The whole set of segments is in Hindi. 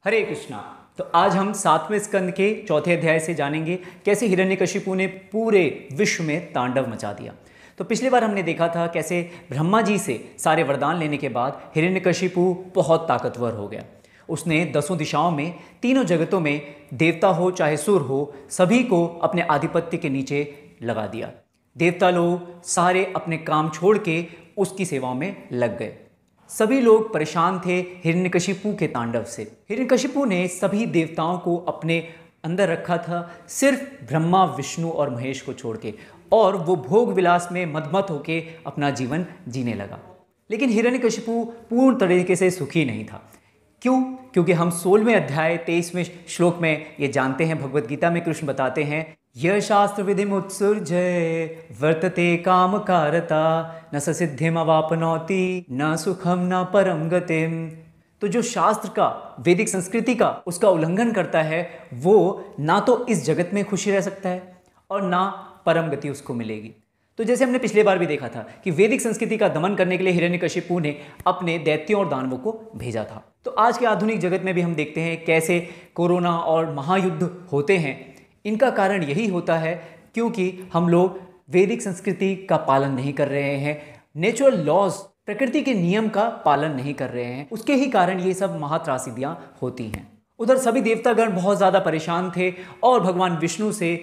हरे कृष्णा। तो आज हम 7वें स्कंद के चौथे अध्याय से जानेंगे कैसे हिरण्यकशिपु ने पूरे विश्व में तांडव मचा दिया। तो पिछली बार हमने देखा था कैसे ब्रह्मा जी से सारे वरदान लेने के बाद हिरण्यकशिपु बहुत ताकतवर हो गया। उसने 10 दिशाओं में, तीनों जगतों में, देवता हो चाहे सुर हो, सभी को अपने आधिपत्य के नीचे लगा दिया। देवता लोग सारे अपने काम छोड़ के उसकी सेवाओं में लग गए। सभी लोग परेशान थे हिरण्यकशिपु के तांडव से। हिरण्यकशिपु ने सभी देवताओं को अपने अंदर रखा था, सिर्फ ब्रह्मा, विष्णु और महेश को छोड़ के, और वो भोग विलास में मदमत होके अपना जीवन जीने लगा। लेकिन हिरण्यकशिपु पूर्ण तरीके से सुखी नहीं था। क्यों? क्योंकि हम 16वें अध्याय 23वें श्लोक में ये जानते हैं, भगवत गीता में कृष्ण बताते हैं, यह शास्त्र विधि मुत्सृजय वर्तते काम कारता न स सिद्धिम अवापनौति न सुखम न परम गतिम। तो जो शास्त्र का, वैदिक संस्कृति का उसका उल्लंघन करता है, वो ना तो इस जगत में खुशी रह सकता है और ना परम गति उसको मिलेगी। तो जैसे हमने पिछले बार भी देखा था कि वैदिक संस्कृति का दमन करने के लिए हिरण्यकशिपु ने अपने दैत्यों और दानवों को भेजा था। तो आज के आधुनिक जगत में भी हम देखते हैं कैसे कोरोना और महायुद्ध होते हैं। इनका कारण यही होता है क्योंकि हम लोग वैदिक संस्कृति का पालन नहीं कर रहे हैं, नेचुरल लॉज, प्रकृति के नियम का पालन नहीं कर रहे हैं। उसके ही कारण ये सब महात्रासिदियाँ होती हैं। उधर सभी देवतागण बहुत ज़्यादा परेशान थे और भगवान विष्णु से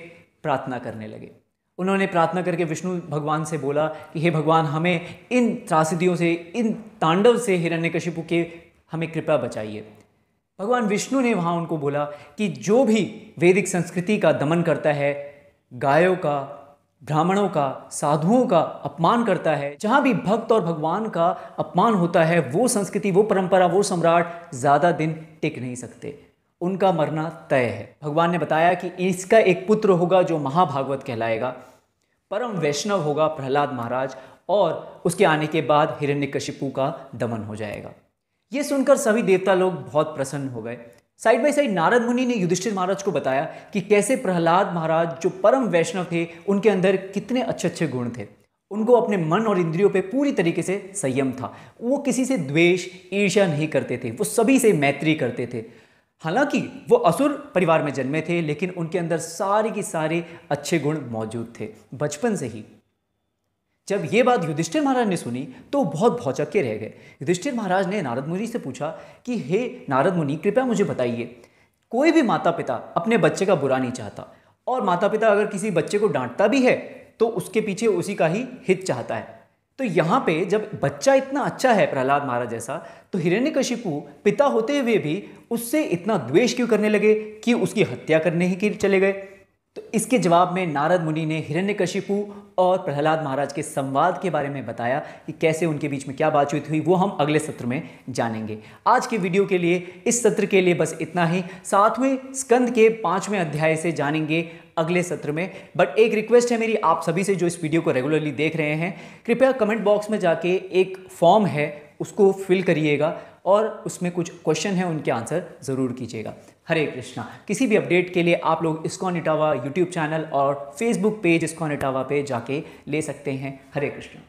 प्रार्थना करने लगे। उन्होंने प्रार्थना करके विष्णु भगवान से बोला कि हे भगवान, हमें इन त्रासदियों से, इन तांडव से, हिरण्यकशिपु के हमें कृपा बचाइए। भगवान विष्णु ने वहाँ उनको बोला कि जो भी वैदिक संस्कृति का दमन करता है, गायों का, ब्राह्मणों का, साधुओं का अपमान करता है, जहाँ भी भक्त और भगवान का अपमान होता है, वो संस्कृति, वो परंपरा, वो सम्राट ज़्यादा दिन टिक नहीं सकते, उनका मरना तय है। भगवान ने बताया कि इसका एक पुत्र होगा जो महाभागवत कहलाएगा, परम वैष्णव होगा प्रहलाद महाराज, और उसके आने के बाद हिरण्यकशिपु का दमन हो जाएगा। ये सुनकर सभी देवता लोग बहुत प्रसन्न हो गए। साइड बाय साइड नारद मुनि ने युधिष्ठिर महाराज को बताया कि कैसे प्रहलाद महाराज जो परम वैष्णव थे, उनके अंदर कितने अच्छे अच्छे गुण थे। उनको अपने मन और इंद्रियों पे पूरी तरीके से संयम था। वो किसी से द्वेष, ईर्ष्या नहीं करते थे, वो सभी से मैत्री करते थे। हालांकि वो असुर परिवार में जन्मे थे, लेकिन उनके अंदर सारे के सारे अच्छे गुण मौजूद थे बचपन से ही। जब ये बात युधिष्ठिर महाराज ने सुनी तो बहुत भौचक्के के रह गए। युधिष्ठिर महाराज ने नारद मुनि से पूछा कि हे नारद मुनि, कृपया मुझे बताइए, कोई भी माता पिता अपने बच्चे का बुरा नहीं चाहता, और माता पिता अगर किसी बच्चे को डांटता भी है तो उसके पीछे उसी का ही हित चाहता है। तो यहाँ पे जब बच्चा इतना अच्छा है प्रहलाद महाराज जैसा, तो हिरण्यकशिपु पिता होते हुए भी उससे इतना द्वेष क्यों करने लगे कि उसकी हत्या करने ही के चले गए? तो इसके जवाब में नारद मुनि ने हिरण्यकशिपु और प्रहलाद महाराज के संवाद के बारे में बताया कि कैसे उनके बीच में क्या बातचीत हुई। वो हम अगले सत्र में जानेंगे। आज के वीडियो के लिए, इस सत्र के लिए बस इतना ही। 7वें स्कंद के 5वें अध्याय से जानेंगे अगले सत्र में। बट एक रिक्वेस्ट है मेरी आप सभी से जो इस वीडियो को रेगुलरली देख रहे हैं, कृपया कमेंट बॉक्स में जाके एक फॉर्म है उसको फिल करिएगा और उसमें कुछ क्वेश्चन है, उनके आंसर ज़रूर कीजिएगा। हरे कृष्णा। किसी भी अपडेट के लिए आप लोग इस्कॉन इटावा यूट्यूब चैनल और फेसबुक पेज इस्कॉन इटावा पे जाके ले सकते हैं। हरे कृष्णा।